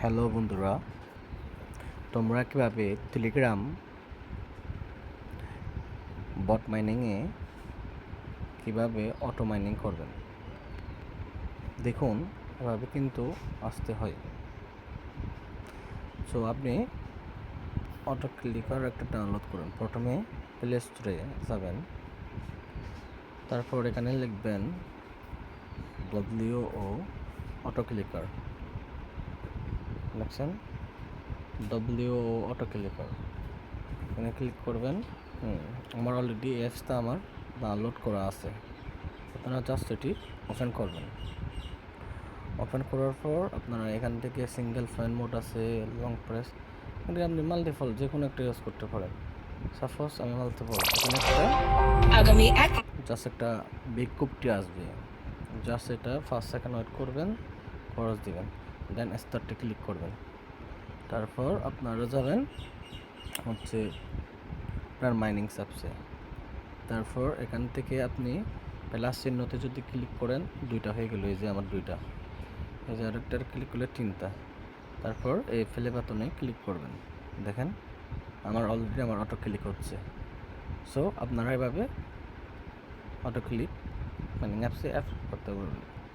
Hello বন্ধুরা, তোমরা কীভাবে টেলিগ্রাম বট মাইনিংয়ে কীভাবে অটো মাইনিং করবেন দেখুন। এভাবে কিন্তু আসতে হয়। সো আপনি অটো ক্লিকার একটা ডাউনলোড করুন। প্রথমে প্লে স্টোরে যাবেন, তারপর এখানে লিখবেন WO অটো ক্লিকার, লিখছেন WO অটো ক্লিকার, এখানে ক্লিক করবেন। আমার অলরেডি অ্যাপসটা আমার ডাউনলোড করা আছে। আপনারা জাস্ট এটি ওপেন করবেন। ওপেন করার পর আপনারা এখান থেকে সিঙ্গেল ফাইন মোড আছে, লং প্রেস, কিন্তু আপনি মাল্টিপল যে কোনো একটা ইউজ করতে পারেন। সাপোজ আমি মাল্টিপল, এখানে একটা জাস্ট একটা বিজ্ঞপ্তি আসবে, জাস্ট এটা 5 সেকেন্ড ওয়েট করবেন, খরচ দিবেন, দেন স্টার্টে ক্লিক করবেন। তারপর আপনারা যাবেন হচ্ছে আপনার মাইনিং অ্যাপসে। তারপর এখান থেকে আপনি প্লাস চিহ্নতে যদি ক্লিক করেন, দুইটা হয়ে গেল। এই যে আমার দুইটা, এই যে আরেকটার ক্লিক করলে তিনটা। তারপর এই ফেলে বাটনে ক্লিক করবেন। দেখেন আমার অলরেডি অটো ক্লিক হচ্ছে। সো আপনারা এভাবে অটো ক্লিক মাইনিং অ্যাপসে করতে পারবেন।